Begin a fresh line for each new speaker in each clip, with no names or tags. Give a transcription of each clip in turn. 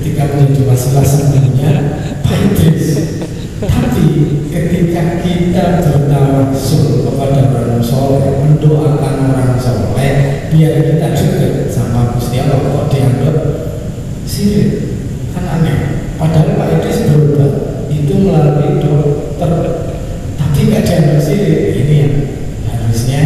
Ketika menjadi masalah sebenarnya Pak Idris, tapi mendoakan orang soleh, biar kita juga sama Gusti Allah kok dianggap sirik, kan aneh. Padahal Pak Idris berobat itu melalui dokter, tapi nggak dianggap sirik. Ini yang harusnya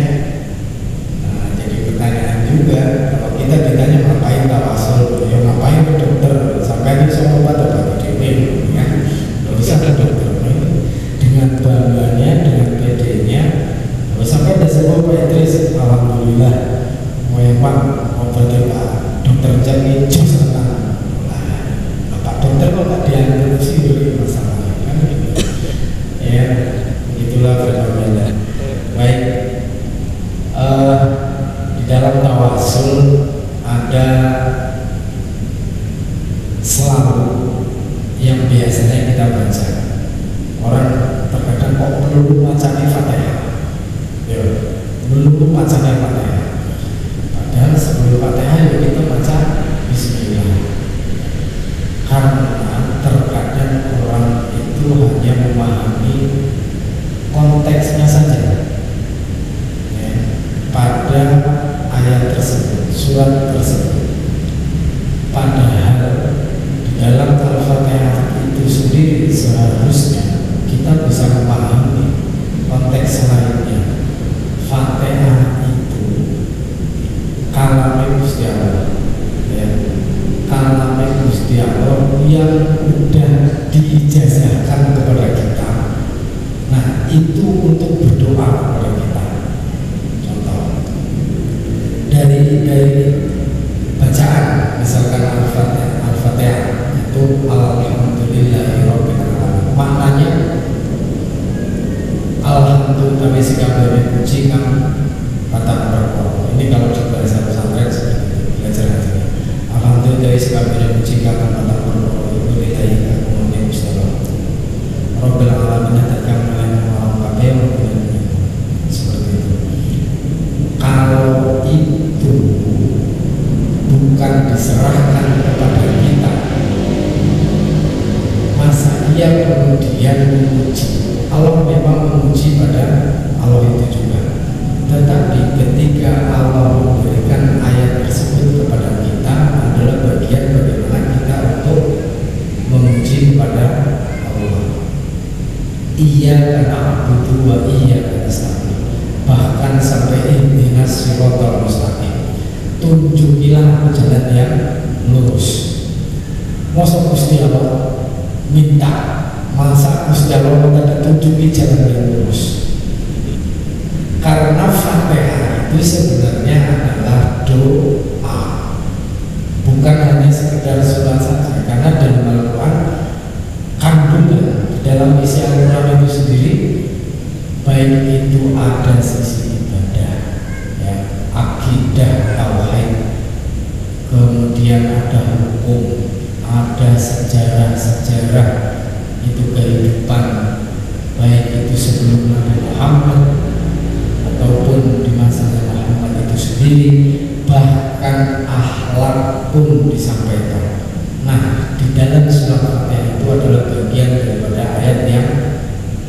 jadi pertanyaan juga. Kalau kita ditanya ngapain tawasul, ya ngapain ke dokter, sampai ini semua obat-obat ini, ya nggak bisa ke dokter. Dengan bangganya, dengan PD-nya, sampai ada sebuah Pak Idris, alhamdulillah, memang obatnya Pak Dokter Jami Josana. Pak Dokter kok nggak dianggap sih masalahnya, kan gitu. Ya, itulah fenomena. Baik, di dalam tawasul ada selalu yang biasanya kita baca. Orang terkadang kok perlu bacanya Fatihah, ya, perlu bacanya Fatihah. Padahal sebelum Fatihah ya kita baca Bismillah. Karena terkadang orang itu hanya memahami konteksnya saja, ya, pada ayat tersebut, surat tersebut. Padahal di dalam Al-Fatihah itu sendiri seharusnya kita bisa memahami konteks lainnya. Fatihah itu kalamnya Gusti Allah, ya, kalamnya Gusti Allah yang sudah diijazahkan kepada kita. Nah, itu untuk berdoa kepada kita. Contoh dari bacaan, misalkan Al-Fatihah itu alhamdulillahirabbil alamin. Maknanya alhamdulillah sikapnya puji kang kata berkor. Ini kalau di bahasa pesantren seperti itu, belajar aja. Alhamdulillah sikapnya puji kang kata berkor itu ditayi kemudian Mustafa Rabbil alamin takkan melayan malam kabeh seperti itu. Kalau itu bukan diserahkan kepada kita, masa ia kemudian memuji? Allah memang memuji pada Allah itu juga. Tetapi ketika Allah memberikan ayat tersebut kepada kita adalah bagian bagaimana kita untuk memuji kepada Allah. Iyyaka na'budu wa iyyaka nasta'in. Bahkan sampai ihdinas siratal mustaqim. Tunjukilah jalan yang lurus. Masa Gusti Allah minta, masa Gusti Allah minta tunjuki jalan yang lurus. Karena Fatihah itu sebenarnya adalah doa, bukan hanya sekedar surat saja. Karena dalam Al-Quran kandungan di dalam isi Al-Quran itu sendiri, baik itu ada sisi ibadah, ya, akidah, tauhid, kemudian ada hukum, ada sejarah-sejarah, itu kehidupan, baik itu sebelum Nabi Muhammad ataupun di masa Muhammad itu sendiri, bahkan akhlak pun disampaikan. Nah, di dalam surat Fatihah itu adalah bagian daripada ayat yang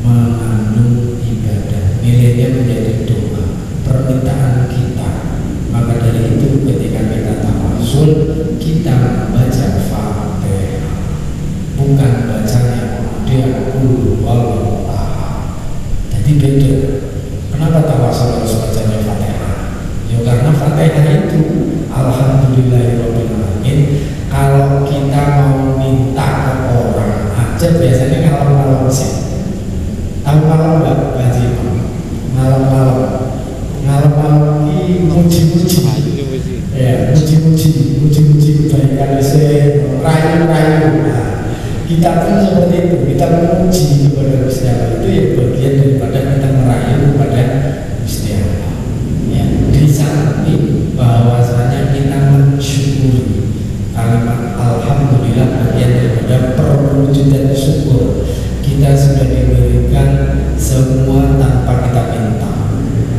mengandung ibadah, nilainya menjadi doa, permintaan kita. Maka dari itu ketika kita tawasul, kita membaca Fatihah, bukan bacanya dia qul huwallahu ahad. Jadi beda. Kenapa tawasul harus bacanya Fatihah? Ya karena Fatihah itu alhamdulillahirabbil alamin. Kalau kita mau minta ke orang aja biasanya malam-malam sih. Tahu malam nggak Haji? Malam-malam ini muji-muji. Ya, muji-muji kebaikan saya, rayu-rayu. Nah, kita pun seperti itu, kita memuji kepada Gusti Allah, itu ya bagian daripada kita merayu kepada Gusti Allah. Ya, di samping bahwasanya kita mensyukuri, kalimat alhamdulillah bagian daripada perwujudan syukur. Kita sudah diberikan semua tanpa kita minta,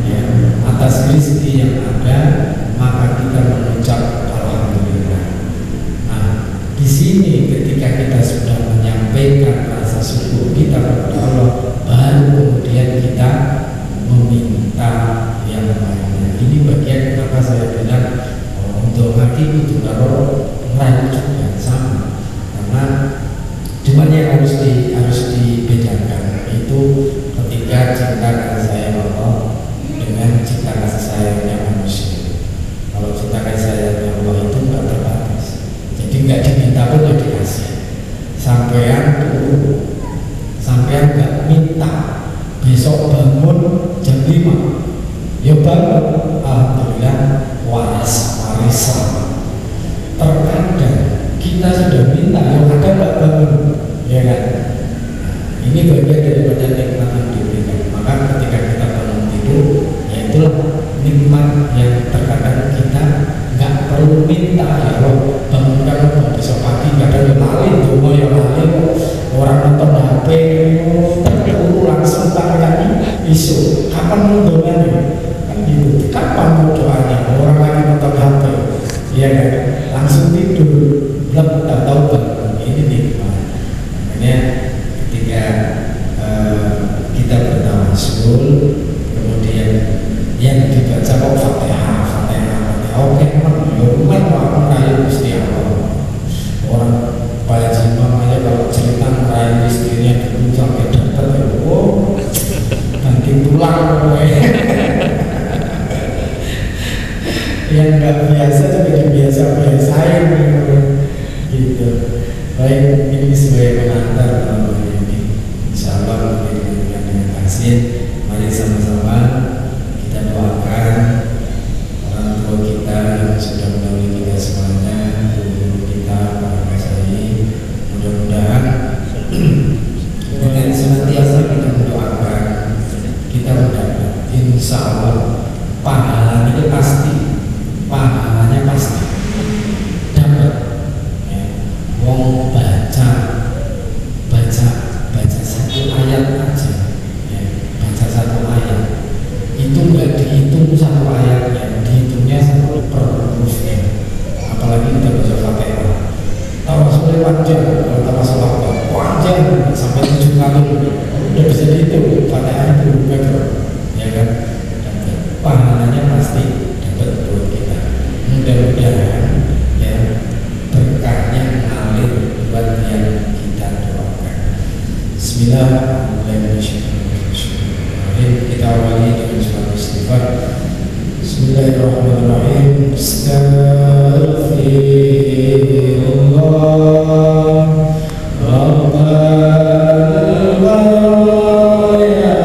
ya, atas rezeki yang ada, maka kita mengucap alhamdulillah. Nah, di sini ketika kita sudah menyampaikan rasa syukur kita kepada Allah, baru kemudian kita meminta yang lain. maka saya bilang untuk ngaji itu kalau ngerayu juga sama, karena cuman yang harus dibedakan itu ketika cinta kasih sayang Allah dengan cinta kasih sayangnya manusia. Kalau cinta kasih sayangnya Allah itu nggak terbatas, jadi nggak diminta pun ya dikasih. Sampean nggak minta besok bangun jam 5 ya bangun, alhamdulillah warisan. Terkadang kita sudah minta ya kadang nggak bangun, ya kan? Ini bagian daripada nikmat yang diberikan. Maka ketika kita bangun tidur, ya itulah nikmat yang terkadang kita nggak perlu minta, ya Allah bangunkan besok pagi, kadang lali cuma ya lali orang nonton HP terkuru langsung tangan isu kapan mau doanya kan gitu, kapan mau doanya orang lagi nonton HP, ya kan, langsung tidur belum tahu bangun. Ini nikmat. Makanya ketika kita bertawasul, kemudian yang dibaca kok Fatihah, oke men merayu Gusti Allah. Orang Pak Haji Imam aja kalau cerita merayu istrinya dulu sampai dapat, banting tulang gue. Yang nggak biasa juga dibiasa-biasain gitu. Baik, ini sebagai pengantar ini, insya Allah dengan kasih, mari sama-sama kita doakan orang tua kita yang sudah mendahului kita semuanya, guru kita, para kasih, mudah-mudahan dengan senantiasa kita mendoakan kita mendapat, insya Allah pahalanya itu pasti, pahalanya pasti dapat. Wong baca satu ayat aja, baca satu ayat itu nggak dihitung satu ayatnya, dihitungnya satu per hurufnya. Apalagi kita baca Fatihah, tawasul panjang, kalau tawasul panjang sampai 7 kali udah bisa dihitung. Fatihah itu ya kan, pahalanya pasti dapat buat kita. Mudah-mudahan ya berkahnya ngalir buat yang kita doakan. Bismillahirrahmanirrahim. Kita awali dengan surat istighfar. Bismillahirrahmanirrahim. Astaghfirullah Rabbal baraya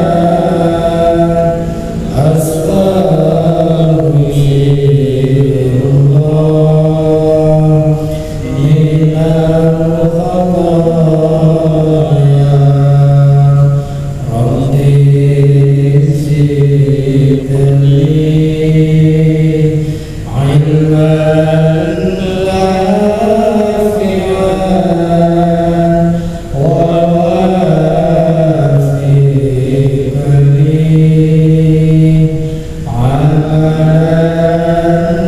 astaghfirullah minal khataya rabbi zidni ilman nafi'an wa wafiqni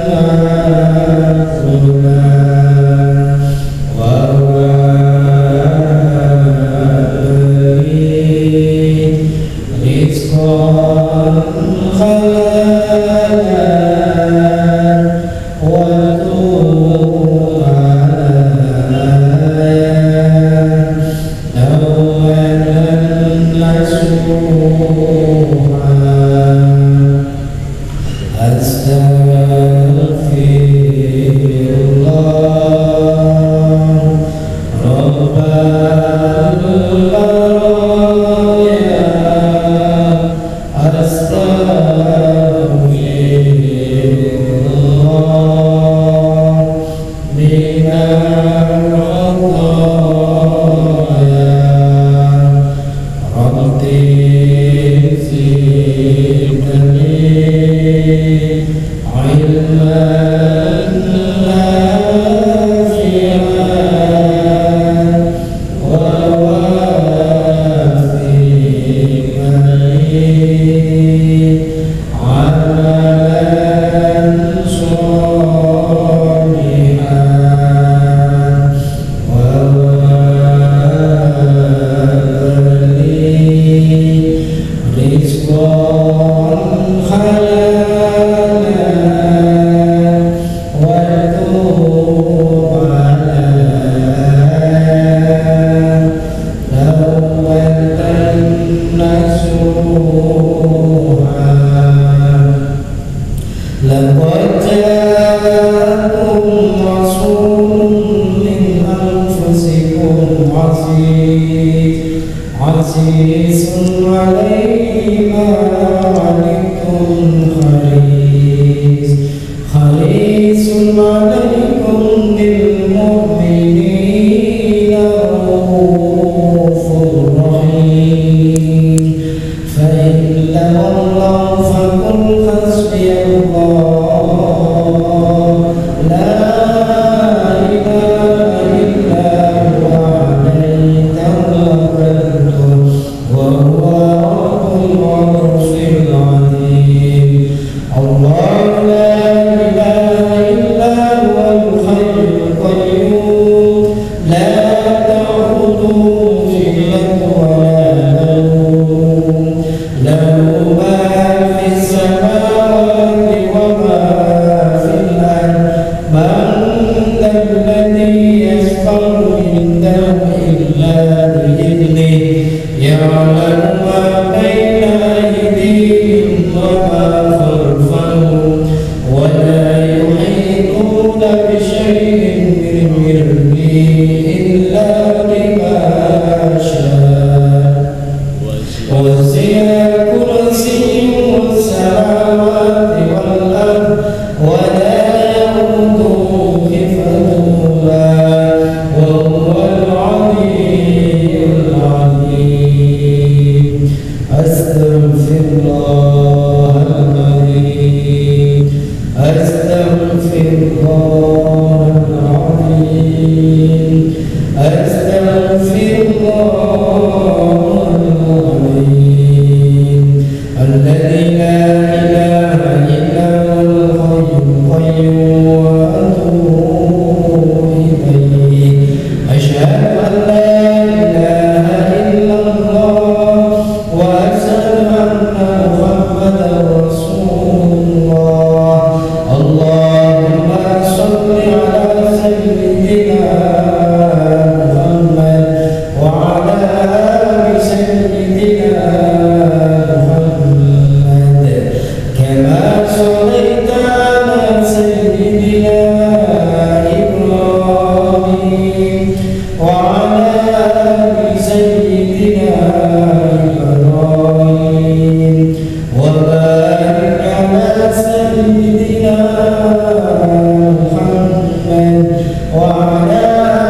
amalan sunan wa wabni rizqan halalan wa tu'alayan dawanan nasuhan astaghfirullah Rabbal baraya astaghfirullah minal khataya rabbi لقد جاءكم رسول من أنفسكم عزيز عليه ما عنتم حريص عليكم بالمؤمنين رؤوف رحيم فإن تولوا فقل حسبي الله لا إله إلا هو عليه توكلت وهو رب العرش العظيم الله لا إله إلا هو الحي القيوم لا تأخذه سنة ولا نوم له ما في السماوات وما في الأرض من ذا الذي يشفع عنده إلا بإذنه يعلم ما بين أيديهم وما خلفهم ولا يحيطون بشيء من علمه إلا بما شاء وسع كرسيه السماوات والأرض ولا يئوده حفظهما وهو العلي العظيم أستغفر الله العظيم أستغفر الله العظيم أستغفر الله العظيم الذي لا إله إلا هو الحي القيوم وأتوب إليه أشهد أن لا إله إلا الله وأشهد أن محمدا رسول الله اللهم صل على سيدنا محمد وعلى آل سيدنا محمد كما صليت على سيدنا إبراهيم وعلى آل سيدنا إبراهيم وبارك على سيدنا محمد وعلى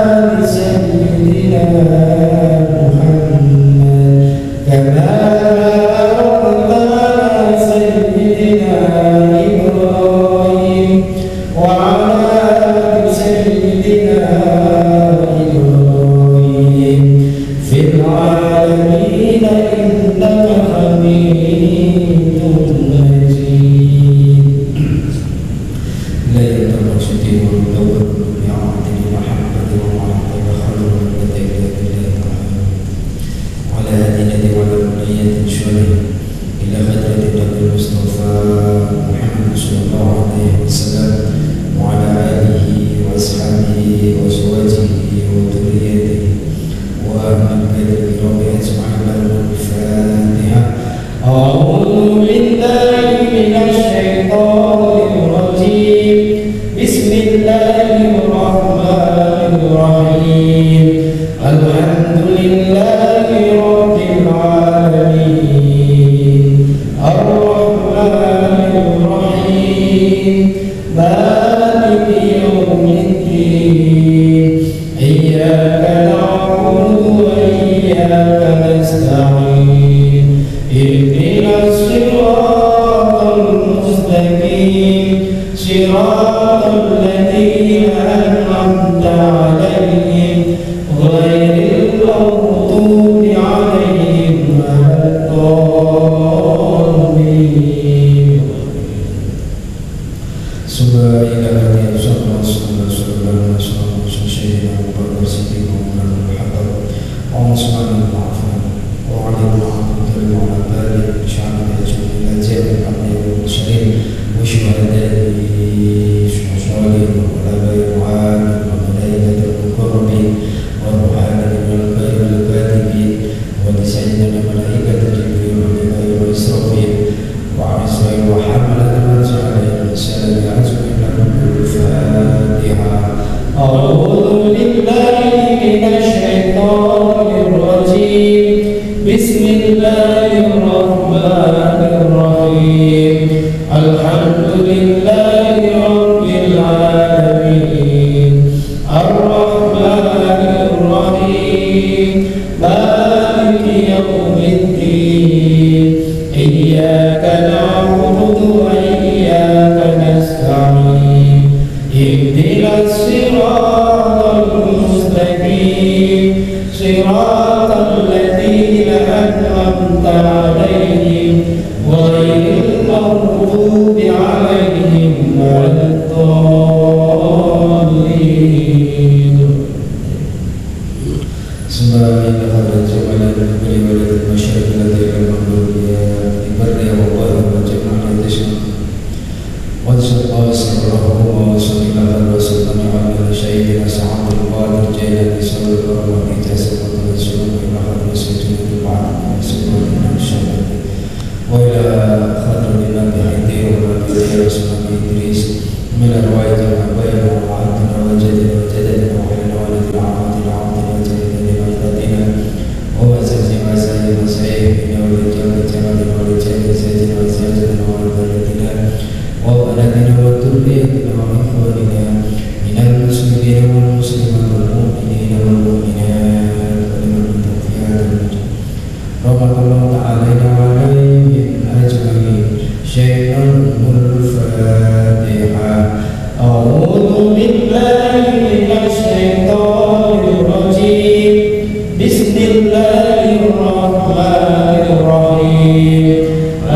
آل سيدنا محمد كما باركت على سيدنا إبراهيم وعلى آل سيدنا إبراهيم في العالمين إنك حميد مجيد لا يتمسك والدور بعهد محمد ومعطل خلق التكليف على هدية ولمنية شريف إلى خدمة النبي المصطفى محمد صلى الله عليه وسلم وعلى آله وأصحابه وأزواجه وذريته ومن كان بربه أجمعين له الفاتحة أعوذ بالله من الشيطان الرجيم بسم الله الرحمن الرحيم الحمد لله رب العالمين الرحمن الرحيم مالك يوم الدين إياك نعبد وإياك نستعين اهدنا الصراط المستقيم صراط الذين أنعمت عليهم غير المغضوب عليهم ولا الضالين سبحان الله صلى الله عليه وسلم سيدنا أبو بكر الصديق وعمر بن الخطاب وعثمان بن عفان وعلي سيدنا ملائكة جبريل وميكائيل وإسرافيل وعزرائيل وحملة العرش عليهم السلام أجمعين. الفاتحة. أعوذ بالله من الشيطان الرجيم. بسم الله الرحمن الرحيم. الحمد لله رب العالمين الرحمن الرحيم مالك يوم الدين إياك نعبد وإياك نستعين اهدنا الصراط المستقيم صراط الذين أنعمت عليهم غير المغضوب عليهم ولا الضالين. Sembari kepada jemaah dan beribadat masyarakat yang bermulia ibadah Allah wa jemaah Islam. Wa sallallahu wa sallam wa sallam ala sayyidina Sa'adul Qadir Jailani sallallahu alaihi wasallam wa sallam ila hadratin sayyidina Muhammad sallallahu alaihi wasallam wa ila hadratin Nabi Hadir wa Nabi Rasul Idris min arwah al-abain wa ma'atina wa jadina wa jadina wa ila walidina wa atina ومسجد مساجد مساجد ولجنة جنة ولجنة سجن وسجن وولدنا وبلدنا وذريتنا وإخواننا من المسلمين والمسلمات والمؤمنين والمؤمنات والمتقين رحمة الله تعالى عليهم أجمعين. شيخ الفاتحة. أعوذ بالله من الشيطان الرجيم. بسم الله الرحمن الرحيم.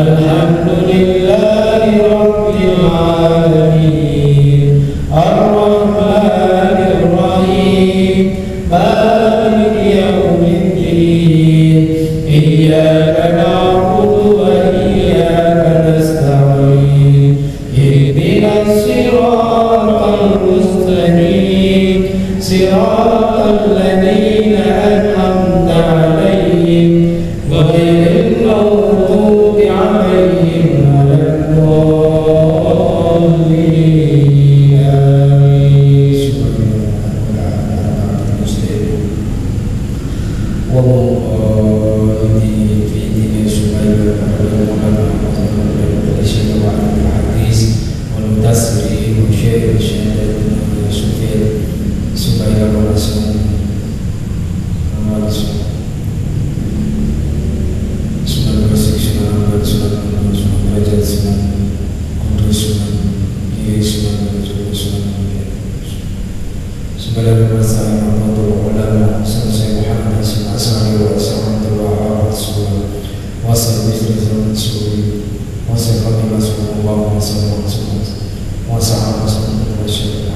الحمد لله رب العالمين الرحمن الرحيم مالك يوم الدين إياك نعبد وإياك نستعين اهدنا الصراط المستقيم صراط الذين أنعمت عليهم غير المغضوب عليهم ولا الضالين. آمين. ومؤمنين في دين سبحانه وتعالى الحديث والمدثر وشيخ الشهادة والسفير supaya langsung sunan bersih sunan derajat sunan kudus sunan kiai sunan juga sunan segala masalah untuk ulama selesai Muhammad sallallahu alaihi wasallam wa rasul wasal bisri suri wasal kami sallallahu alaihi wasallam wasal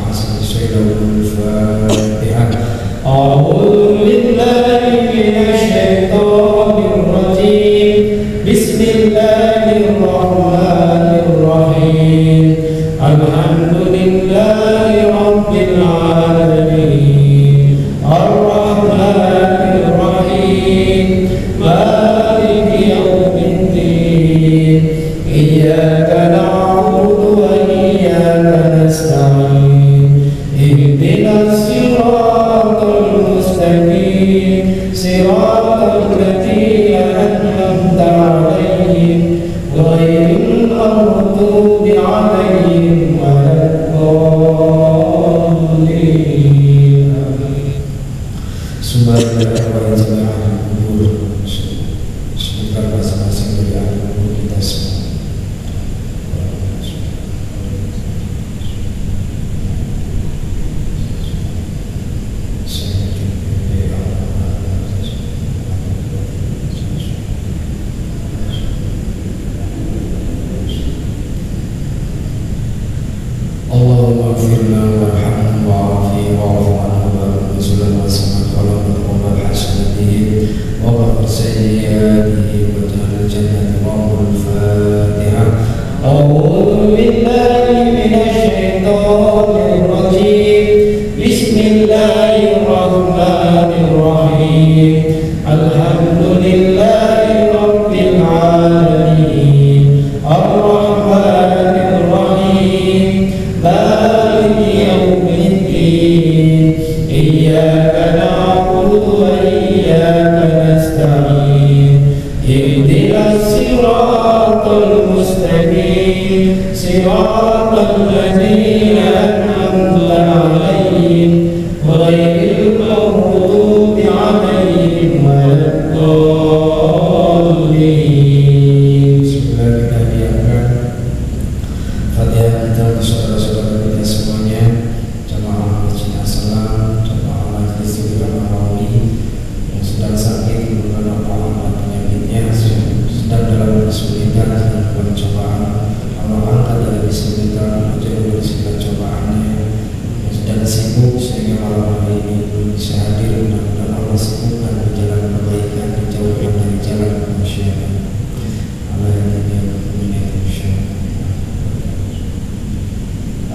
hasan sayyidul Fatihah. أعوذ بالله من الشيطان الرجيم. بسم الله الرحمن الرحيم. الحمد لله رب العالمين الرحمن الرحيم مالك يوم الدين إياك نعبد وإياك نستعين اهدنا الصراط المستقيم صراط الذين أنعمت عليهم غير المغضوب عليهم ولا الضالين. Subhanallah wa jamaah guru sebentar masing-masing dari ahli guru kita semua. Allahumma firna warhamna wa'afi wa'afu anhu wa rasulullah sallallahu alaihi hasanatihi wa ghafir sayyiatihi wa ja'al jannati wa'ul Fatihah. A'udzu billahi minasy syaithanir rajim. Bismillahirrahmanirrahim. Alhamdulillah ihdinas siratal mustaqim siratal ladzina an'amta 'alaihim ghairil maghdubi 'alaihim waladdallin. Semoga kita diangkat Fatihah kita untuk saudara-saudara kita semuanya, jamaah Masjid As-Salam, jamaah Majelis Zikir Nawawi yang sedang sakit karena Allah penyakitnya, sedang dalam kesulitan, sedang dalam cobaan. Allah angkat dari kesulitan, menjauh dari segala cobaannya. Yang sedang sibuk sehingga malam hari ini belum bisa hadir, mudah-mudahan Allah sibukkan di jalan kebaikan, dijauhkan dari jalan kemaksiatan. Allah yang mulia,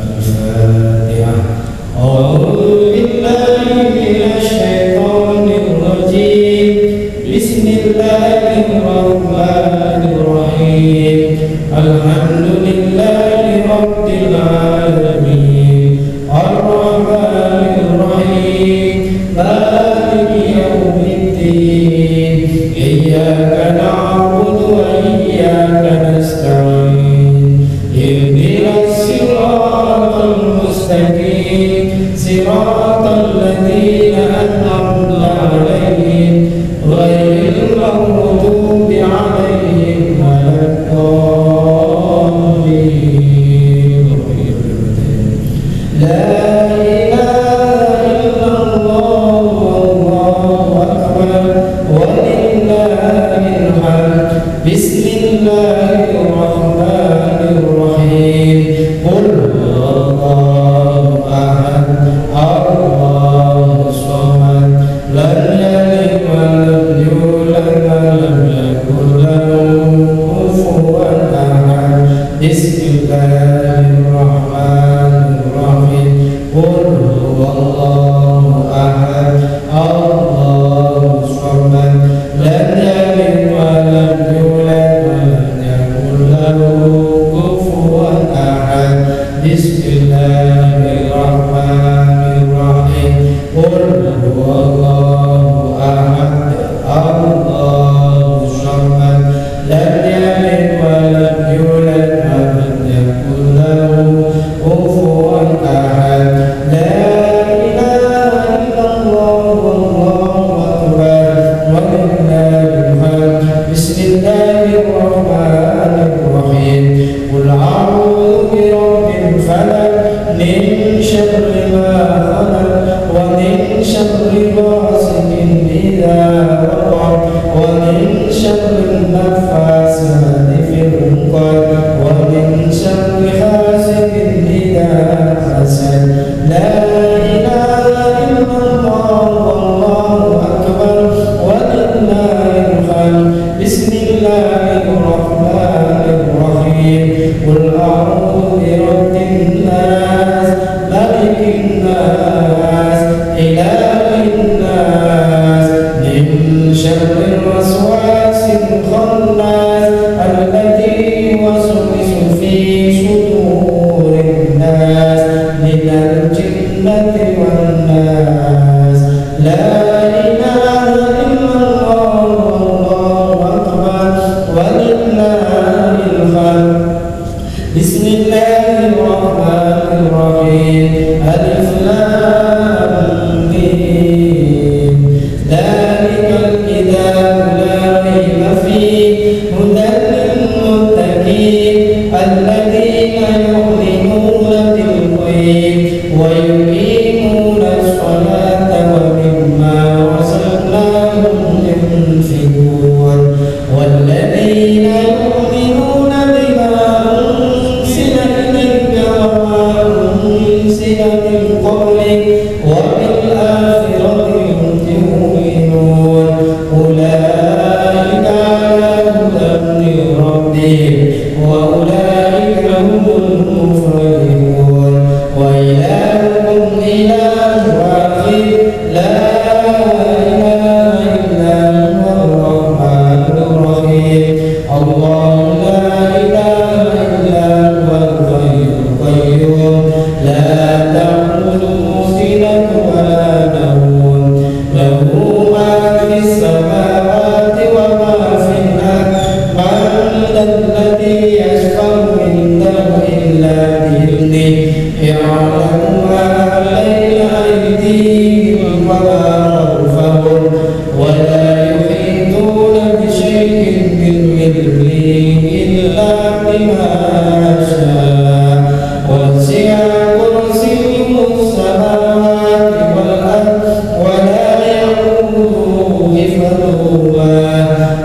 Al-Fatihah. A'udzu billahi minasy syaithanir rajim. Bismillahirrahmanirrahim. Alhamdulillahi rabbil alamin. Ar-Rahmanir Rahim. Maliki yaumiddin. Iyyaka na'budu wa iyyaka nasta'in. Ihdinas siratal mustaqim siratal ladzina an'amta 'alaihim ghairil maghdubi 'alaihim waladdallin. La ilaha illallah wallahu akbar walillahil hamd. Bismillahirrahmanirrahim. Qul huwallahu ahad Allahus samad lam yalid wa lam yulad wa lam yakul lahu kufuwan ahad. Bismillahirrahmanirrahim. Qul huwallahu ahad Allahus samad lam yalid wa lam yulad wa lam yakul lahu kufuwan ahad. Bismillahirrahmanirrahim. Qul huwallahu ahad Allahus samad lam yalid wa lam yulad wa lam yakul lahu kufuwan ahad. La ilaha illallah wallahu akbar walillahil hamd. Bismillahirrahmanirrahim. Qul a'udzu birabbil falaq min syarri ma khalaq wa min syarri ghasiqin idza waqab wa min syarri naffasati fil 'uqad wa min syarri hasidin idza hasad. La ilaha illallah wallahu akbar walillahil hamd. Bismillahirrahmanirrahim. Qul a'udzu birabbin nas malikin nas ilahin nas min syarril waswasil khannas alladzi yuwaswisu fi sudurin nas minal jinnati wan nas. La ilaha illallah wallahu akbar walillahil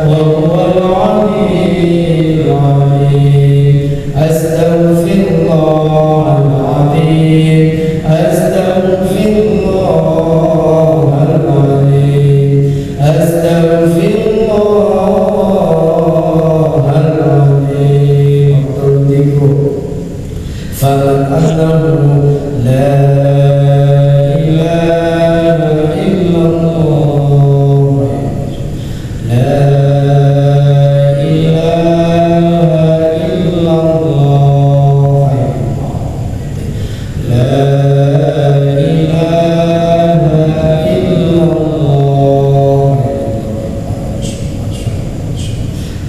وهو العلي العليم أستغفر الله العظيم أستغفر الله العظيم أستغفر الله العظيم فأنه لا إله إلا الله لا إله إلا الله لا إله إلا الله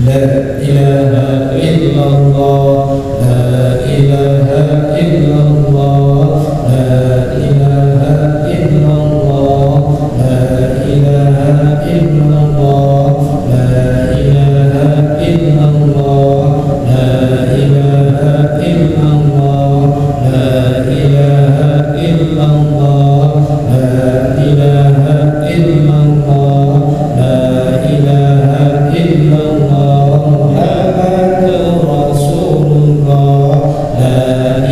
لا إله إلا الله لا إله إلا الله لا إله إلا الله لا إله إلا الله لا إله إلا الله لا إله إلا الله لا إله إلا الله لا إله إلا الله لا إله إلا الله محمد رسول الله لا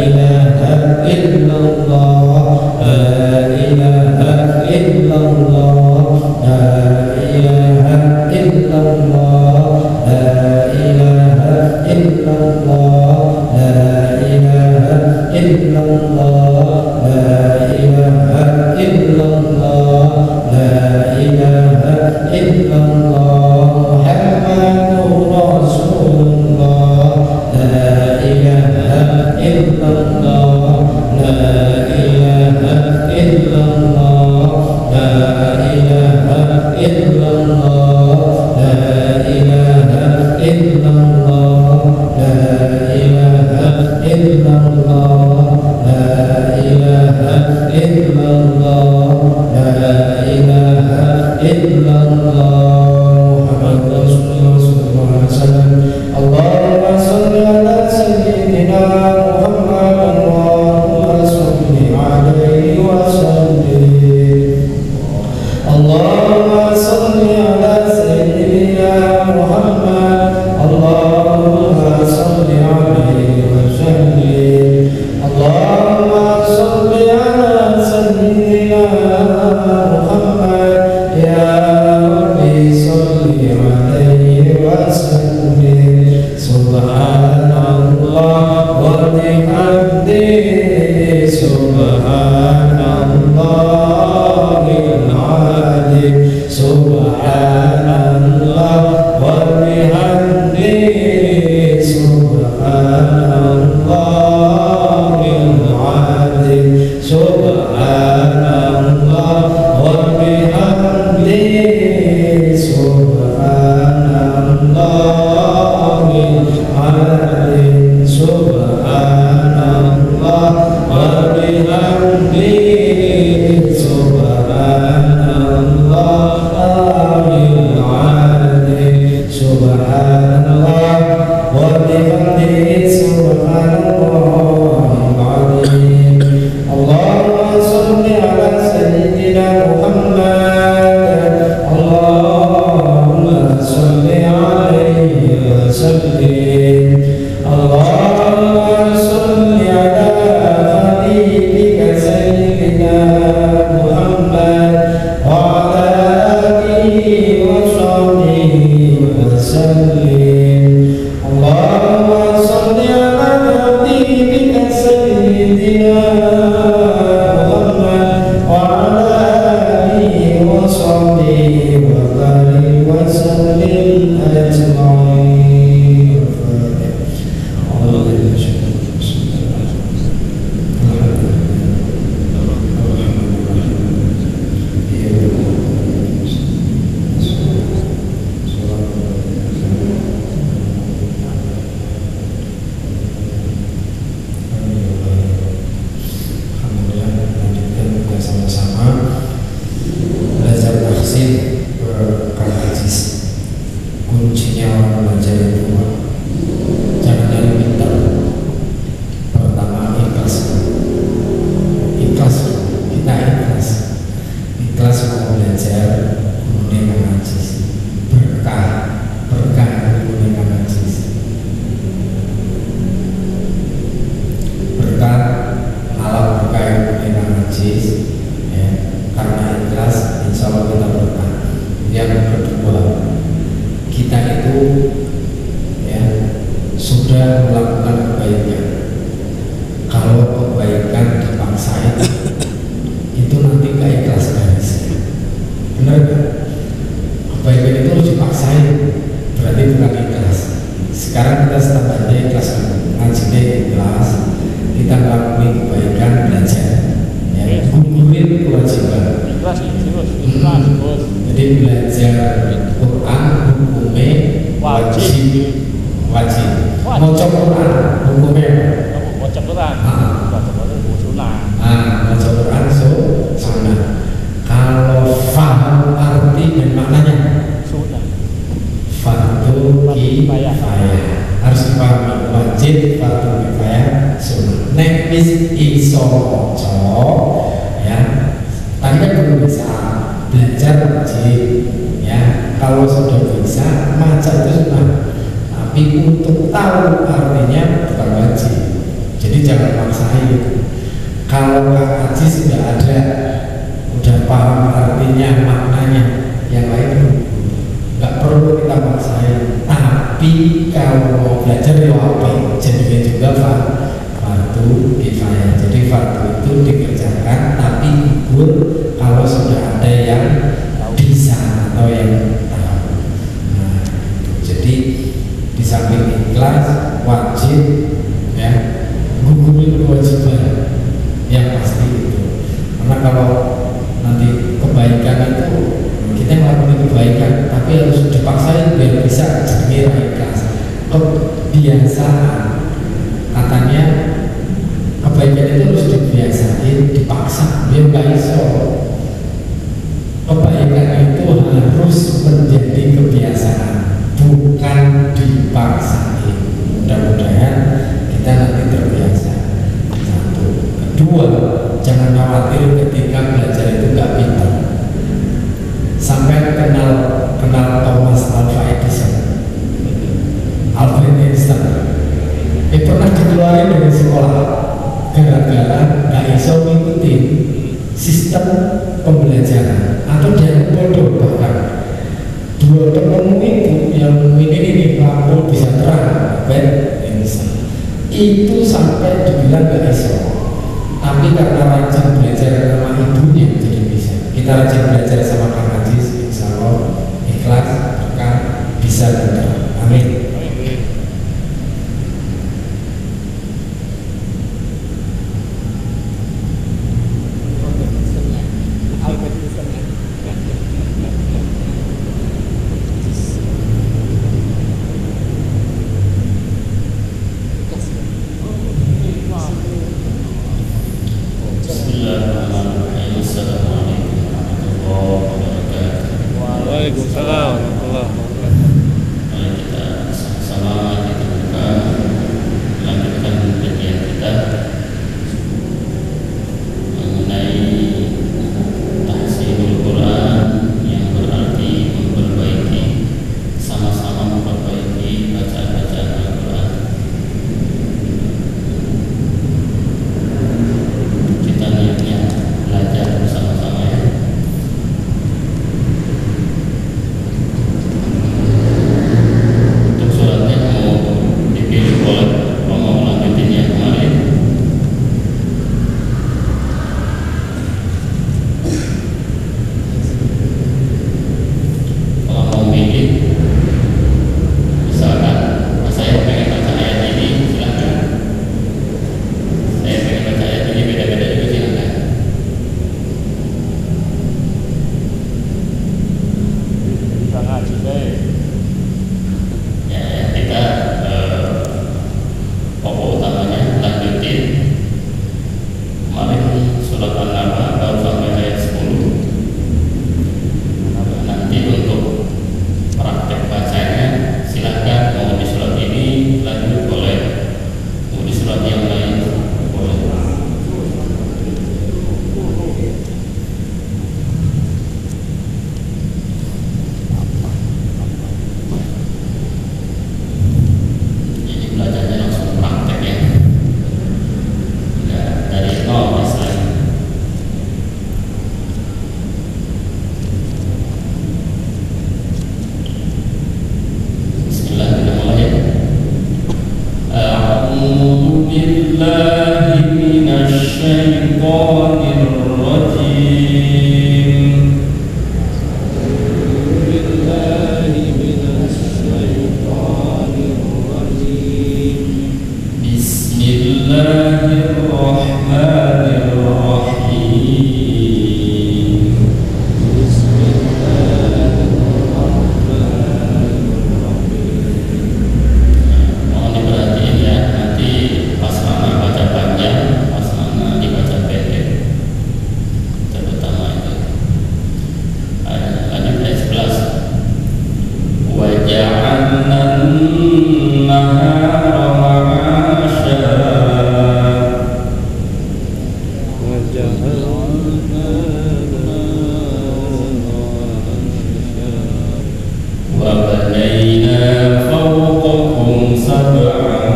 إله إلا الله لا إله إلا الله لا إله إلا الله لا إله إلا الله لا إله إلا الله لا إله إلا الله لا إله إلا الله محمد رسول الله لا إله إلا الله لا إله إلا الله لا إله إلا الله لا إله إلا الله لا إله إلا الله لا إله إلا الله لا إله إلا الله محمد رسول الله صلى الله عليه وسلم اللهم صل على سيدنا محمد اللهم صل عليه وسلم اللهم صل على سيدنا محمد اللهم صل عليه وسلم اللهم صل على سيدنا محمد يا ربي صل عليه وسلم سبحان الله وبحمده سبحان الله العظيم سبحان الله وبحمده سبحان الله العظيم سبحان الله وبحمده سبحان الله العظيم سبحان الله وبحمده سبحان الله العظيم سبحان الله وبحمده سبحان الله العظيم اللهم صل على سيدنا محمد اللهم صل عليه وسلم اللهم صل على حبيبك سيدنا محمد وعلى آله وصحبه وسلم اللهم صل على حبيبك سيدنا محمد وعلى آله وصحبه وبارك وسلم أجمعين ikhlas mau belajar, kemudian mengaji berkah kita itu ya sudah melakukan kebaikan. Kalau kebaikan dipaksain itu nanti gak ikhlas garisnya. Benar gak? Kebaikan itu harus dipaksain, berarti bukan ikhlas. Sekarang kita standarnya ikhlas, ngajinya ikhlas, kita melakukan kebaikan, belajar ya, gugurin kewajiban. Jadi belajar Quran hukumnya wajib. Maca Quran hukumnya
maca Quran.
Maca Quran sunnah. Kalau paham arti dan maknanya fardu kifayah harus dipahami, wajib, fardu kifayah, sunnah. Nek wis iso maca ya, tadi kan belum bisa belajar wajib ya. Kalau sudah bisa maca itu sunnah, tapi untuk tahu artinya bukan wajib. Jadi jangan maksain. Kalau ngaji sudah ada, udah paham artinya, maknanya, yang lain nggak perlu kita maksain. Tapi kalau mau belajar ya apa? Jadinya juga fardu kifayah. Jadi fardu itu dikerjakan, tapi gugur kalau sudah ada yang bisa atau yang tahu. Nah, jadi di samping ikhlas, wajib ya, gugurin kewajiban yang pasti itu. Karena kalau nanti kebaikan itu kita melakukan kebaikan, tapi harus dipaksain biar bisa jadi ikhlas. Kebiasaan katanya kebaikan itu harus dibiasain, dipaksa biar nggak iso. Kebaikan itu harus menjadi kebiasaan, bukan dipaksain. Mudah-mudahan kita nanti terbiasa. Satu. Kedua, jangan khawatir ketika belajar itu nggak pintar. Sampai kenal Thomas Alva Edison, Albert Einstein, pernah dikeluarin dari sekolah gara-gara nggak bisa mengikuti sistem pembelajaran atau dia bodoh. Bahkan dua penemu itu yang ini lampu bisa terang, Albert Einstein itu sampai dibilang nggak bisa, tapi karena rajin belajar sama ibunya jadi bisa. Kita rajin belajar sama Kang Aziz, insya Allah ikhlas, berkah, bisa benar. Amin.
Waalaikumsalam warahmatullahi wabarakatuh. وجعلنا النهار معاشا وبنينا فوقكم سبعا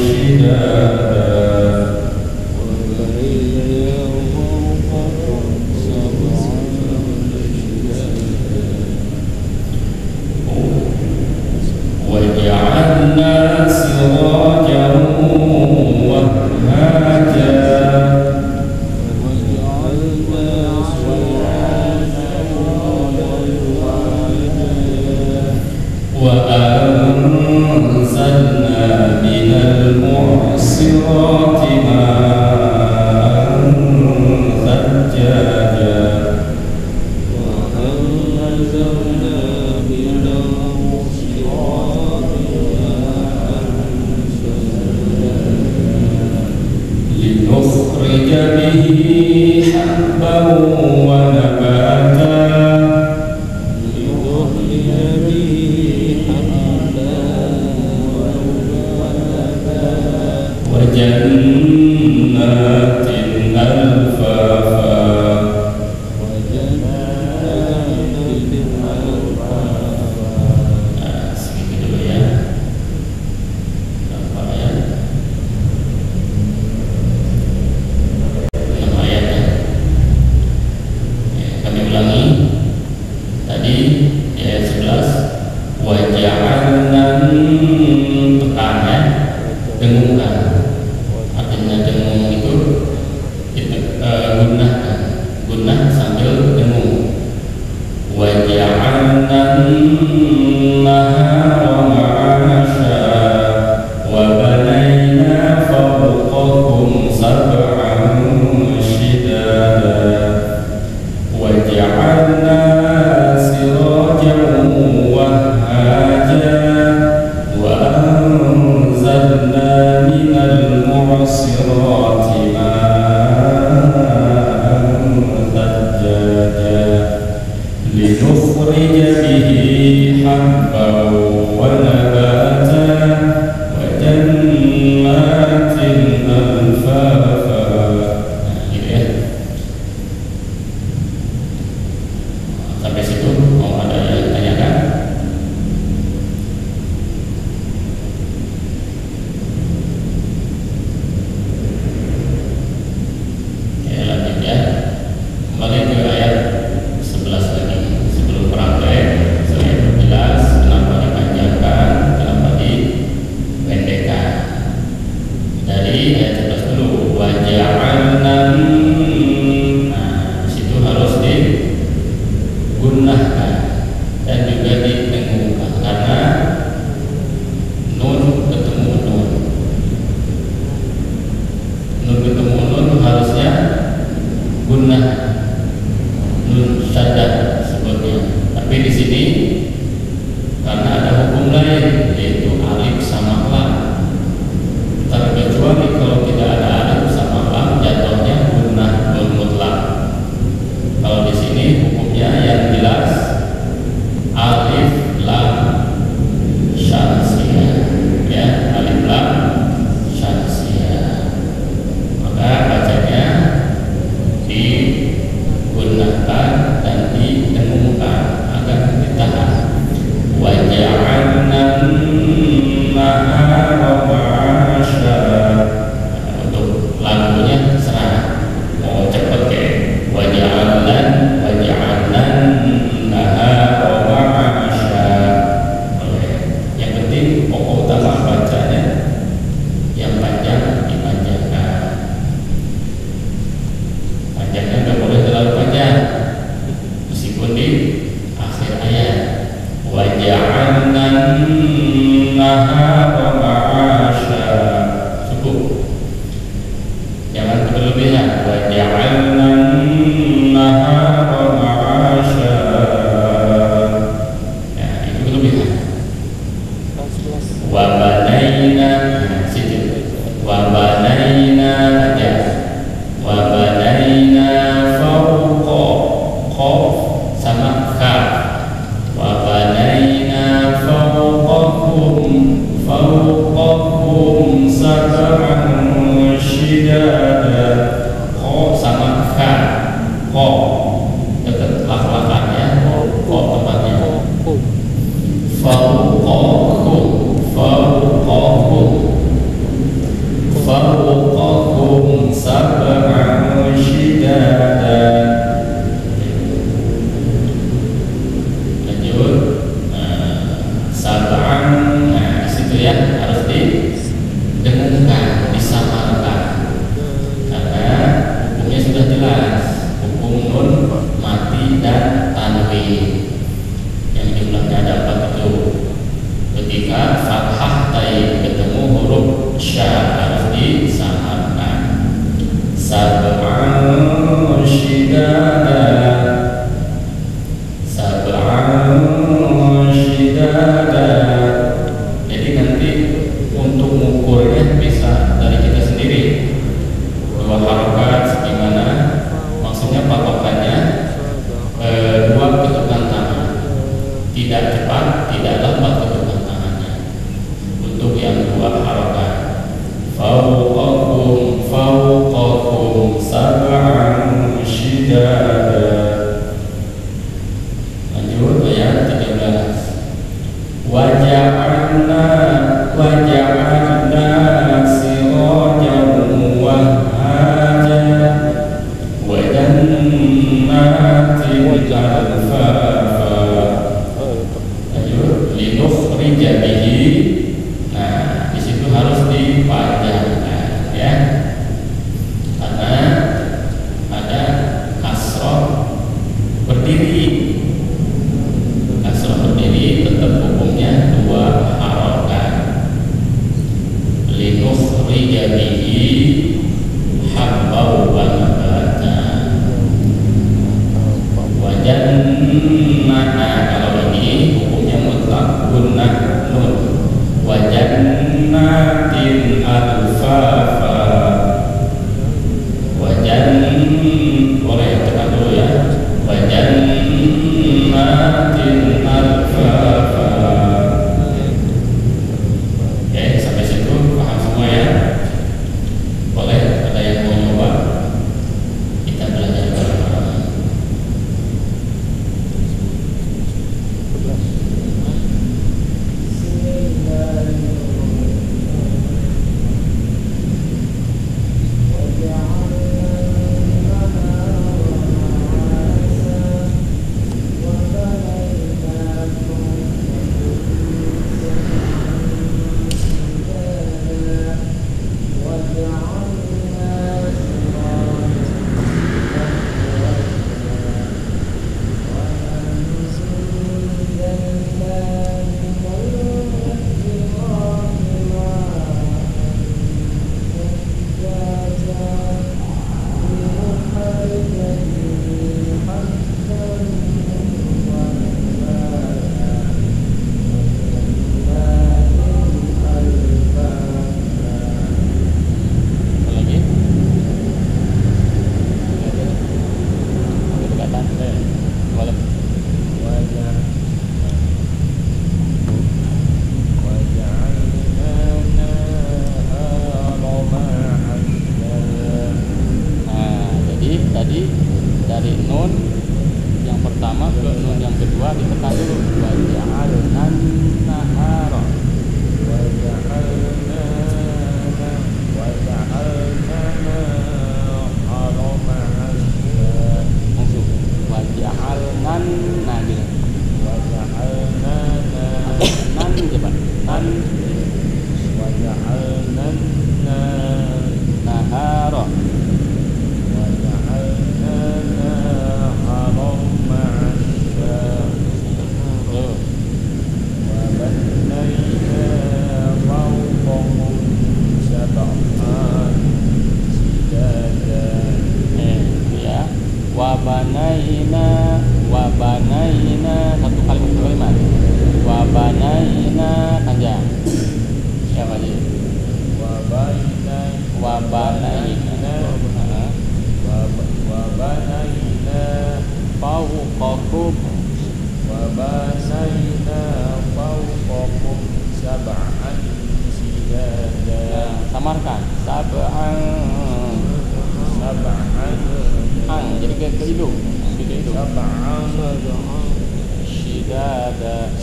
شدادا وجعلنا سراجا وهاجا وأنزلنا من المعصرات ماء ثجاجا لنخرج به حبا ونباتا وجنات ألفافا segitu dulu ya. Berapa ayat? 6 ayat ya. Kami ulangi tadi di ayat 11 waja'alnan tekannya dengungkan. Artinya dengung itu gunah sambil dengung. Waja'alnan nahara ma'asha wa banayna fawqakum sab'an shidada waja'alna sirajan wahhaja wa anzalna minal mu'sirati ma'an thajjaja linukhrij bihi habban wa nabata wa jannatin alfafa. Gitu ya. Sampai situ mau ada yang tanyakan? Ya, lanjut ya. Kembali ke ayat 11 lagi. Sebelum praktek, saya perjelas kenapa dipanjangkan, kenapa dipendekkan. Dari ayat 11 dulu, waja'alnan. Nah, situ harus digunakan dan juga didengungkan karena nun ketemu nun. Nun ketemu nun harusnya gunnah, nun syaddad sebutnya. Tapi di sini karena ada hukum lain yaitu alif sama lam. Terkecuali kalau tidak ada alif sama lam jatuhnya gunnah nun mutlak. Kalau di sini hukumnya yang jelas alif lam syamsiyah, ya, alif lam syamsiyah. Maka bacanya digunakan dan didengungkan agar ditahan. Waja'alna nahara ma'asha. Untuk lagunya serah mau cepet kayak waja'alna nahara ma'asha. Yang penting pokok utama bacanya yang panjang dipanjangkan. Panjangnya nggak boleh terlalu panjang, meskipun di akhir ayat waja'alna nahara ma'asha cukup, jangan berlebihan. Waja'alna nahara ma'asha, ya itu berlebihan. Wabanaina situ, wabanaina aja, wabanaina fawqa qaf sama kaf, wabanaina fawqa ya harus didengungkan, disamarkan, karena hukumnya sudah jelas, hukum nun mati dan tanwin yang jumlahnya ada 4 itu. Ketika fathah tai ketemu huruf sya harus disamarkan. Sab'an shidada, sab'an shidada. Jadi nanti untuk mengukurnya bisa dari kita sendiri. 2 harokat gimana? Maksudnya patokannya 2 ketukan tangan. Tidak cepat, tidak lambat ketukan tangannya. Untuk yang 2 harokat. Fauqakum fauqakum sab'an shidada. Lanjut ayat 13. Waja'alna sirajan wahhaja wa jannatin alfafa. Lanjut linukhrija bihi. Nah, di situ harus dipanjangkan ya. Karena ada kasroh berdiri. Kasroh berdiri tetap hukumnya 2 harokat. Linukhrija bihi habbau wa nabata. Wa jannata, kalau ini hukumnya mutlak gunnah nun. Wa jannatin alfafa. Wa boleh tekan dulu ya. Wa jannatin alfafa. Oke, sampai situ paham semua ya? Boleh, ada yang mau nyoba? Kita belajar bareng-bareng.
Samarkan sab'an jadi ke hidung sab'an shidada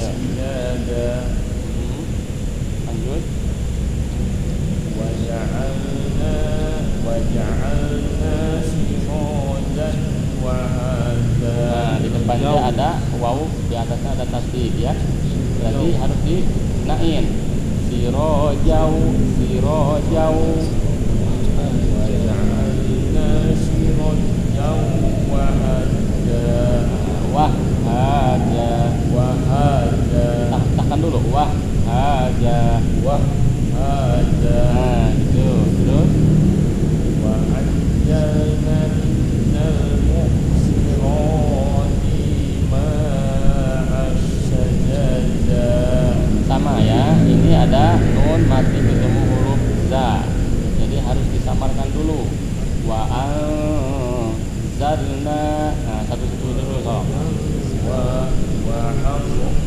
lanjut waja'alna sirajan wahhaja. Di depannya ada waw, di atasnya ada tasdid ya. Berarti harus dinain sirajau waja'alna sirajau wahaja tahan dulu wahaja nah gitu terus wa'ajjalna minal muqsirati ma'asyajaja sama ya, ini ada nun mati ketemu huruf za, jadi harus disamarkan dulu. Wa'anzalna, nah satu dulu so. Wa'anzalna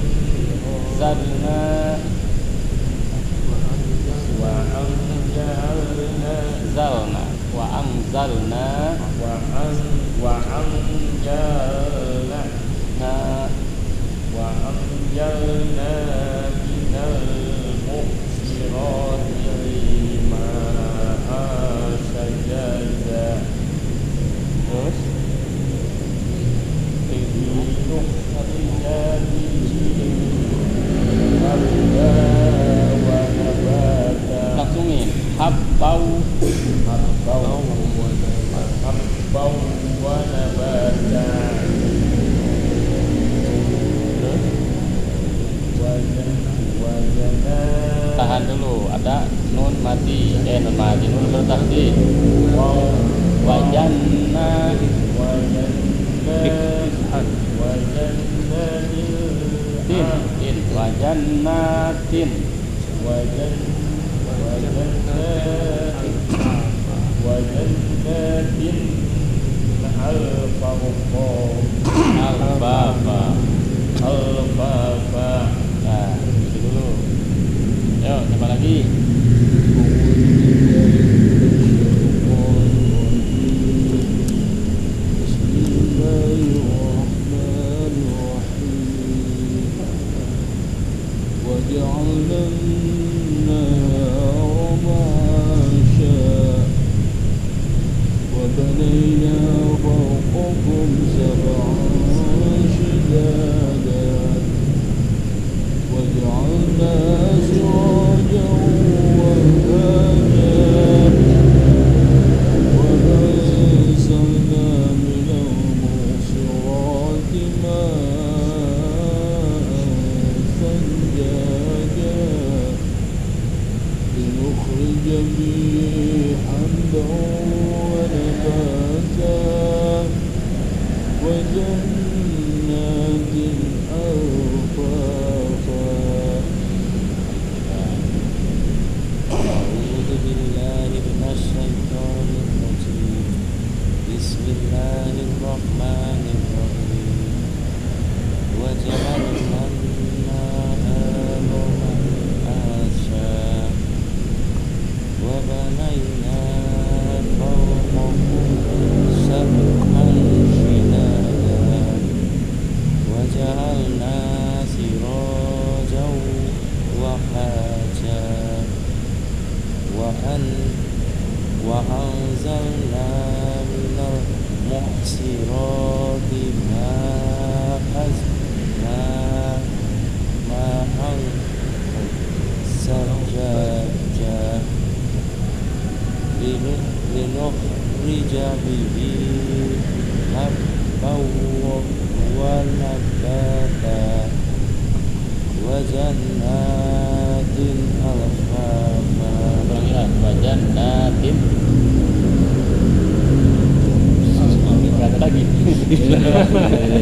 وأنجلنا من المؤسرات ماء سجاجا terus لنخرج به حبا ونباتا langsungin habbau wa nabata tahan dulu, ada nun mati nun bertasdid wajanna wajannatin al-baba. Nah, gitu dulu. Yuk, coba lagi.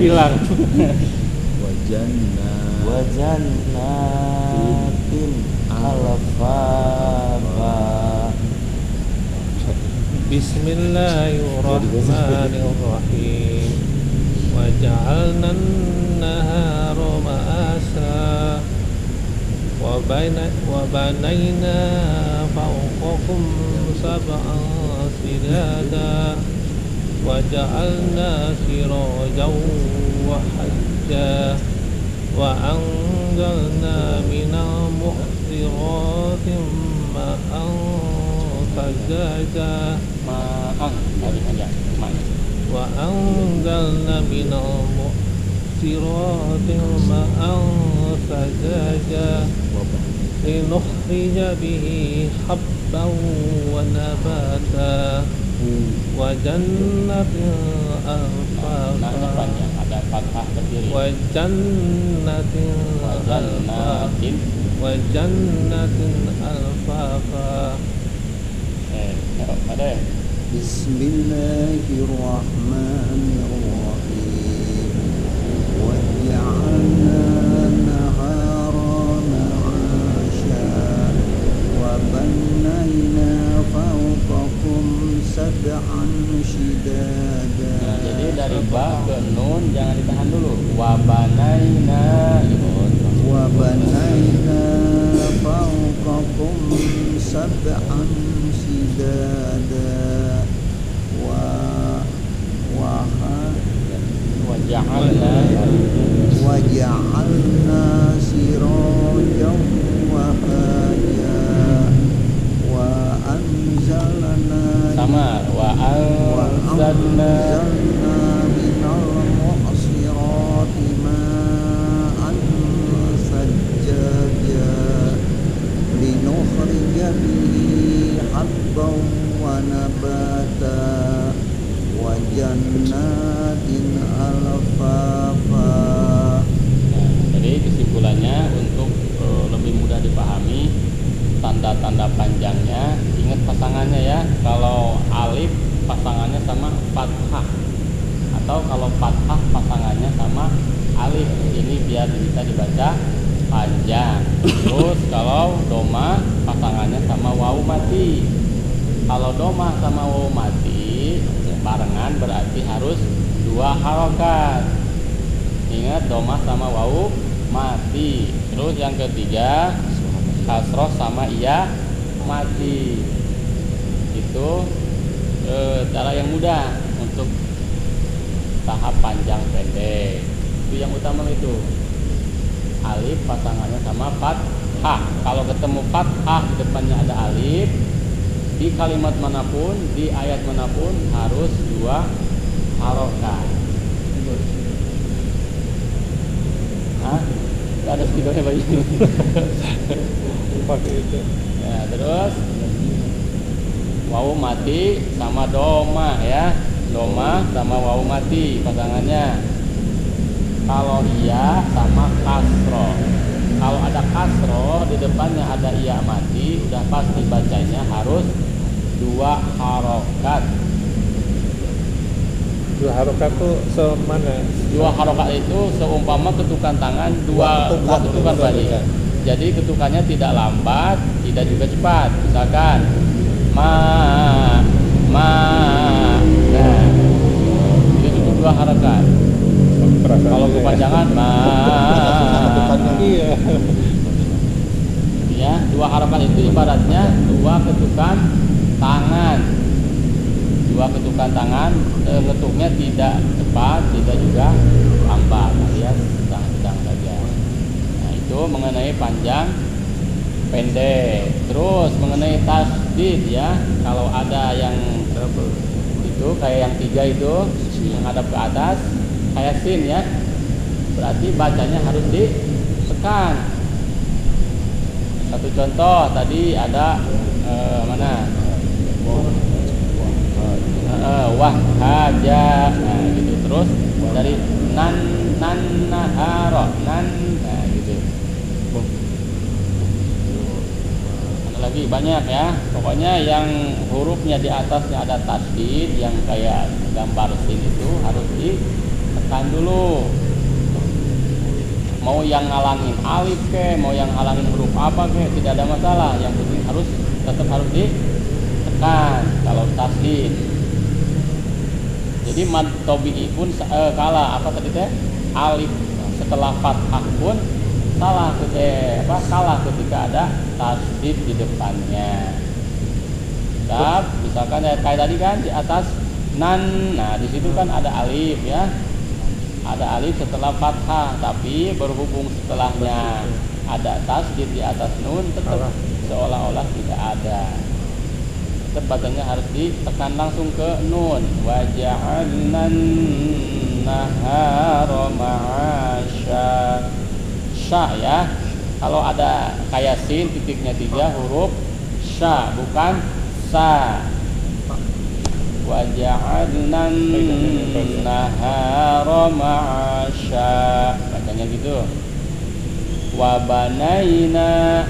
hilang.
Wajannatin alfaba.
Bismillahirrahmanirrahim. Waja'alna an-nahara ma'asa wa banayna fawqakum sab'an sirada waja'alna sirajan wa hajja wa anzalna minal mu'sirati ma'an sajjaja wa anzalna minal mu'sirati ma'an sajjaja لنخرج به حبا ونباتا وجنة
Nanya
ألفافا
panjang, ada fathah berdiri.
وجنة ألفافا
Wajannatin.
وجنة ألفافا.
Ada ya?
بسم الله الرحمن الرحيم وجعلنا نهارا معاشا وبنينا فوقكم سبعا شدادا.
Nah, jadi dari ba ke nun jangan ditahan dulu. Wabanaina gitu.
وبنينا فوقكم سبعا شدادا
Waja'alna
وجعلنا سراجا وهاجا وأنزلنا
sama wa anzalna
وأنزلنا من المعصرات ماء ثجاجا لنخرج به حبا ونباتا وجنات ألفافا.
Jadi kesimpulannya untuk lebih mudah dipahami tanda-tanda panjangnya, ingat pasangannya ya. Kalau alif pasangannya sama fathah, atau kalau fathah pasangannya sama alif. Ini biar bisa dibaca panjang. Terus kalau doma pasangannya sama wawu mati. Kalau doma sama wawu mati barengan berarti harus 2 harokat. Ingat doma sama wawu mati. Terus yang ketiga kasroh sama iya mati. Itu cara yang mudah untuk tahap panjang pendek. Itu yang utama itu. Alif pasangannya sama fathah. Kalau ketemu fathah di depannya ada alif, di kalimat manapun, di ayat manapun harus 2 harokat. Hah? Gak ada spidolnya baju.
Pakai itu.
Ya, terus wawu mati sama doma ya. Doma sama wawu mati pasangannya. Kalau iya sama kasro. Kalau ada kasro di depannya ada iya mati, udah pasti bacanya harus 2 harokat.
2 harokat tuh semana?
2 harokat itu seumpama ketukan tangan, 2 ketukan balik. Jadi ketukannya tidak lambat, tidak juga cepat. Misalkan ma. Nah, itu cukup 2 harokat. Kalau kepanjangan ma.
Iya.
Ya, 2 harokat itu ibaratnya 2 ketukan tangan. 2 ketukan tangan, ngetuknya tidak cepat, tidak juga lambat, alias sedang-sedang saja. Nah, itu mengenai panjang pendek. Terus mengenai tasdid ya, kalau ada yang itu kayak yang 3 itu menghadap ke atas kayak sin ya, berarti bacanya harus ditekan. Satu contoh tadi ada mana wah haja, nah gitu. Terus dari nan naharo nan, nah gitu. Ada lagi banyak ya. Pokoknya yang hurufnya di atasnya ada tasdid, yang kayak gambar sin itu harus ditekan dulu. Mau yang ngalangin alif ke, mau yang ngalangin huruf apa ke, tidak ada masalah. Yang penting tetap harus ditekan kalau tasdid. Jadi mad tabi'i pun kalah apa tadi teh? Alif setelah fathah pun kalah ketika ada tasdid di depannya. Misalkan kayak tadi kan di atas nan, nah di situ kan ada alif ya. Ada alif setelah fathah, tapi berhubung setelahnya ada tasdid di atas nun, tetap seolah-olah tidak ada. Tetap bacanya harus ditekan langsung ke nun. Wa ja'alna nahara ma'asya. Sya ya. Kalau ada kayak sin titiknya 3 huruf sya bukan sa. Wa ja'alna nahara ma'asya, bacanya gitu. Wa banaina,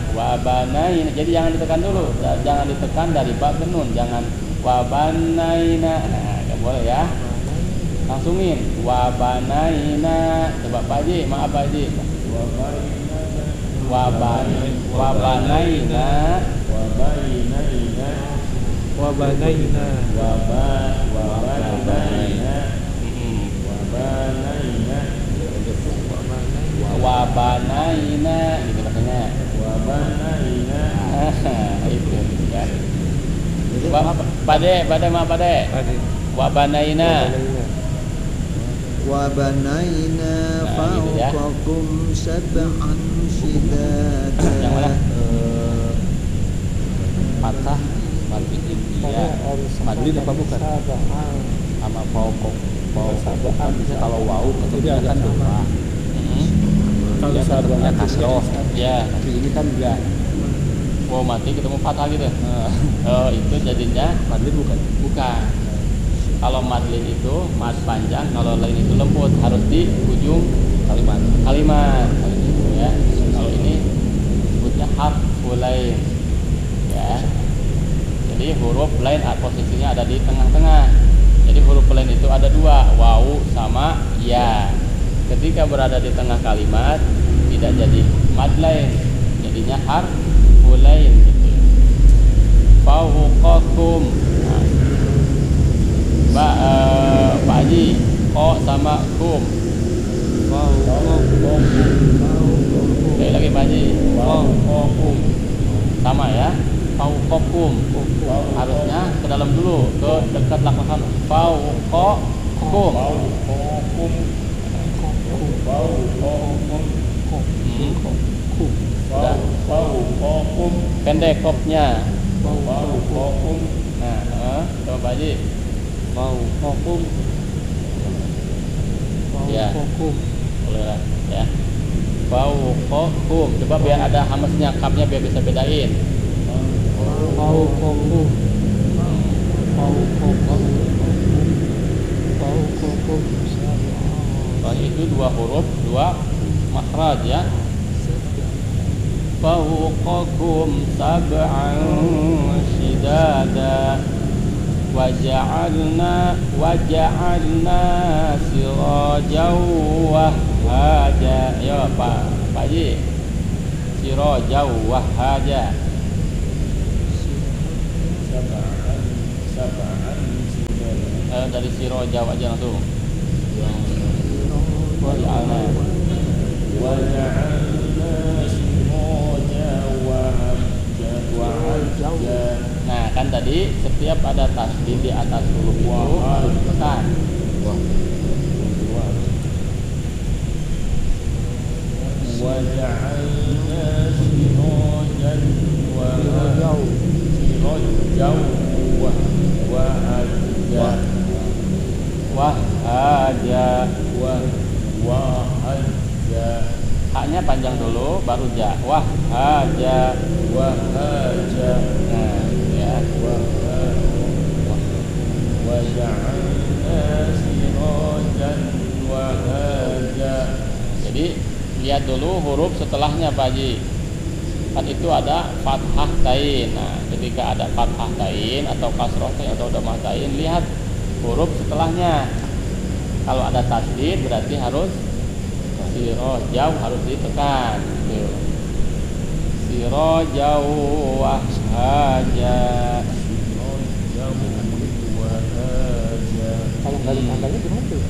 jadi jangan ditekan dulu, jangan ditekan dari ba ke nun, jangan wa banaina. Nah, enggak boleh ya. Langsungin wa banaina. Coba Pak Haji, maaf Pak Haji. Wa banaina gitu maksudnya. Itu kan. Pade maaf pade. Wa banaina.
Wa banaina fawqakum sab'an shidada.
Yang mana? Fathah mati India. Madrid apa bukan? Sama fawqakum bisa kalau wau kemudian kan dua. Kalau sahabatnya kasroh ya, tapi ini kan enggak. Wow mati ketemu fathah gitu. Oh itu jadinya madlin bukan? Bukan. Kalau madlin itu mad panjang, kalau lain itu lembut, harus di ujung kalimat gitu ya. Kalau ini disebutnya harful lain ya. Jadi huruf lain posisinya ada di tengah-tengah. Jadi huruf lain itu ada dua, wawu sama ya. Ketika berada di tengah kalimat tidak jadi mad lain, jadinya harful lain gitu. Fawqakum. Pak Haji, ko sama kum. Sekali lagi Pak Haji, fawqakum. Sama ya. Fawqakum. Harusnya ke dalam dulu, ke dekat lakukan fawqakum. Pendek kopnya. Nah, coba Pak Haji. Fawqakum. Ya. Boleh lah ya. Fawqakum. Coba biar ada hamasnya, kapnya biar bisa bedain. Fawqakum. Itu dua huruf, dua makhraj ya. Fawqakum sab'an shidada waja'alna sirajan wahhaja. Ya Pak Haji, sirajan wahhaja. Dari siraja aja langsung. Waja'alna nah kan tadi setiap ada tasdid di atas huruf itu harus tekan. Waja'alna sirajan wahhaja. Haknya panjang dulu baru ja. Wahhaja. Nah, ya. Jadi lihat dulu huruf setelahnya Pak Haji. Kan itu ada fathah tain. Nah, ketika ada fathah tain atau kasroh tain atau dhammah tain, lihat huruf setelahnya. Kalau ada tasdid berarti harus sirojau harus ditekan. Sirojau wahhaja.
Kalau nggak ada tandanya gimana tuh?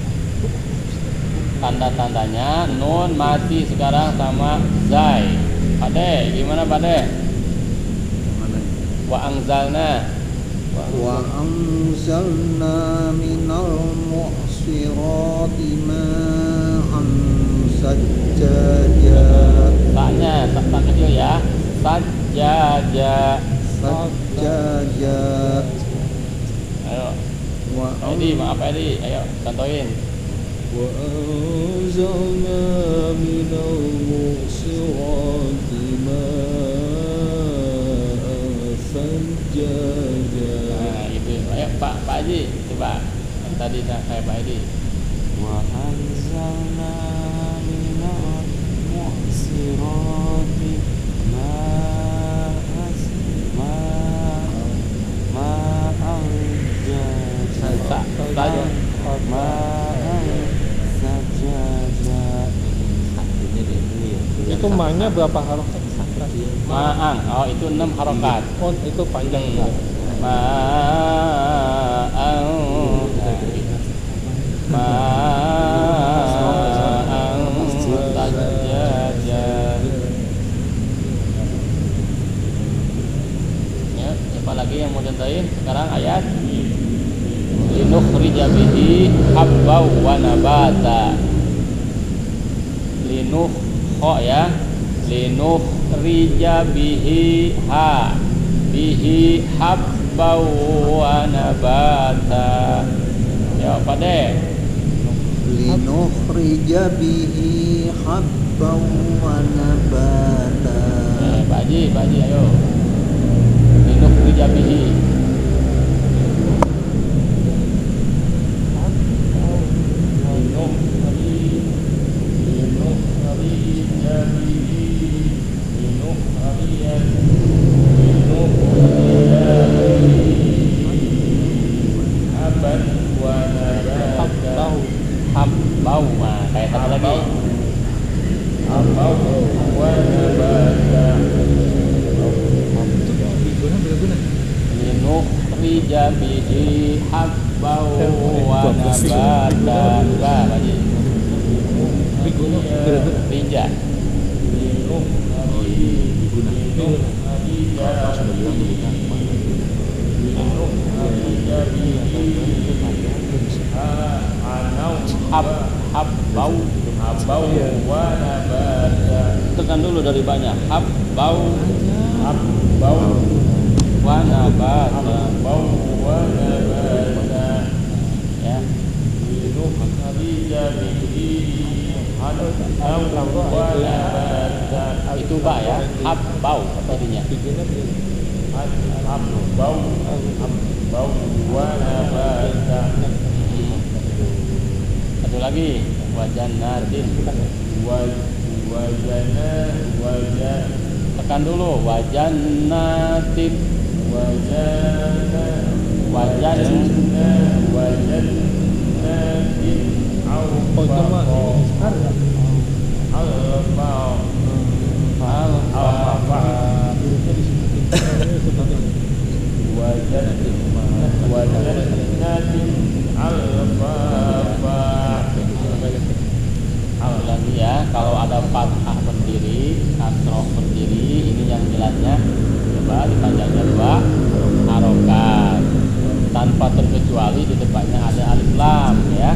Tanda-tandanya nun mati sekarang sama zai. Pade, gimana Pade? Wa anzalna
minal mu'sirati ma'an sajjaja.
Taknya tak kecil ya. Sajjaja. Ayo. Edi, maaf Edi, ayo contohin.
وأنزلنا من المعصرات ماء ثجاجا.
Nah itu, ayo Pak Haji coba yang tadi saya Pak Haji. Wa anzalna minal mu'sirati ma'an sajaja
Itu ma-nya berapa harokat?
Ma'ang, oh itu 6 harokat.
Oh itu panjang enggak?
Ma'ang sajaja. Ya, siapa lagi yang mau contohin? Sekarang ayat linukhrija bihi habbaw wa nabata. Ya, linukhrija bihi habbaw wa nabata. Ya Pak De.
linukhrija bihi habban wa nabata.
Pak Haji ayo. Linukhrija bihi habbau. Nah, kayak satu lagi. Habbau wa nabata. Linukhrija bihi habbau wa nabata. Enggak, Pak Haji. Rija. Habbau wa nabata. Tekan dulu dari banyak. Habbau wa nabata. Ya. Itu Pak ya. Habbau artinya. Habbau wa nabata. Satu lagi wajannatin tekan dulu wajannatin lagi ya, kalau ada fathah berdiri, kasroh berdiri, ini yang jelasnya coba dipanjangnya 2 harokat tanpa terkecuali di depannya ada alif lam ya.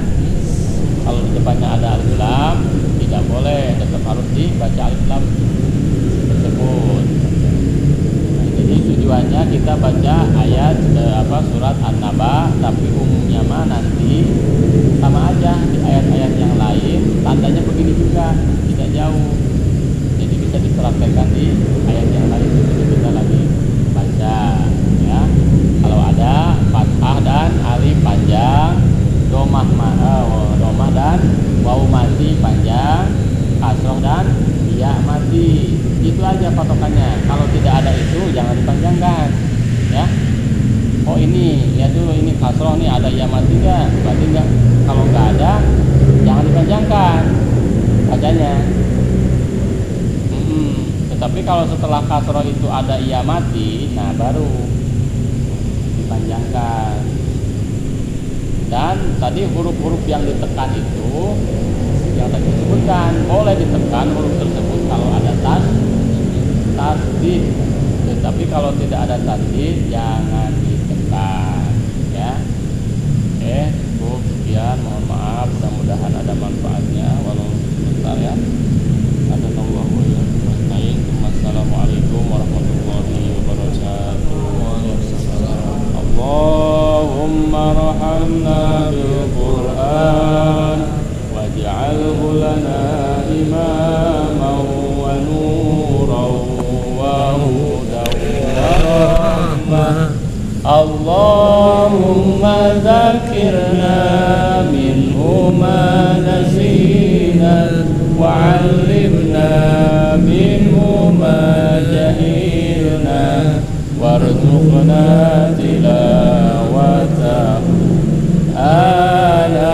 Kalau di depannya ada alif lam tidak boleh, tetap harus dibaca alif lam tersebut. Nah, jadi tujuannya kita baca ayat surat An-Naba, tapi umumnya mah nanti sama aja di ayat-ayat yang lain tandanya begini juga, tidak jauh. Jadi bisa dipraktekkan di ayat yang lain ketika kita lagi baca ya. Kalau ada fathah dan alif panjang, domah dan waw mati panjang, kasroh dan ya mati. Itu aja patokannya. Kalau tidak ada itu jangan dipanjangkan ya. Oh ini, lihat dulu ini kasroh nih ada ya mati enggak? Berarti enggak. Kalau enggak ada jangan dipanjangkan bacanya. Tetapi kalau setelah kasroh itu ada iya mati, nah baru dipanjangkan. Dan tadi huruf-huruf yang ditekan itu yang tadi disebutkan boleh ditekan huruf tersebut kalau ada tasdid. Tetapi kalau tidak ada tasdid jangan ditekan ya. Cukup sekian, mohon maaf, mudah-mudahan ada manfaatnya walau sebentar ya. Assalamualaikum warahmatullahi wabarakatuh. Allahumma rahamna bil Qur'an Allahumma dzakirna minhu ma nasina wa 'allimna minhu ma jahilna warzuqna tilawatahu ana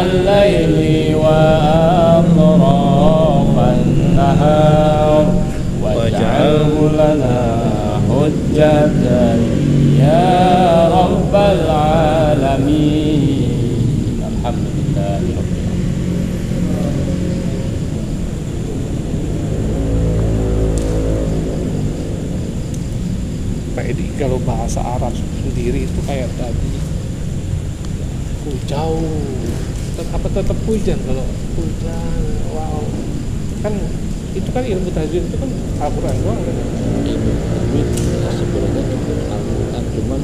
al-laili wa atrafan nahar waj'alhu lana hujjatan ya rabbal alamin. Alhamdulillahirabbil
Pak Edi, kalau bahasa Arab sendiri itu kayak tadi hujau, tetap hujan. Kalau hujan, wow, kan itu kan ilmu tajwid itu kan Al-Quran doang kan?
Ilmu tajwid sebenarnya Al-Quran, cuman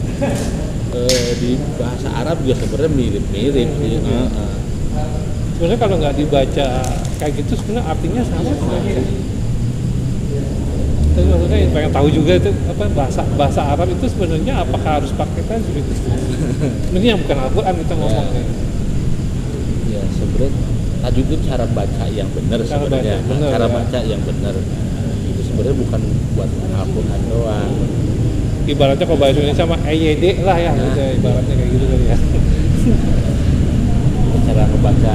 di bahasa Arab juga sebenarnya mirip-mirip sih.
Sebenarnya kalau nggak dibaca kayak gitu sebenarnya artinya sama sebenarnya. Tapi maksudnya yang pengen tahu juga itu apa bahasa Arab itu sebenarnya apakah harus pakai tajwid? Ini yang bukan Al-Quran kita ngomongnya.
Ya sebenarnya tajwid itu cara baca yang benar sebenarnya. Cara baca yang benar. Itu sebenarnya bukan buat Al-Quran doang.
Ibaratnya kalau bahasa Indonesia sama EYD lah ya, ibaratnya kayak gitu kan ya.
Cara ngebaca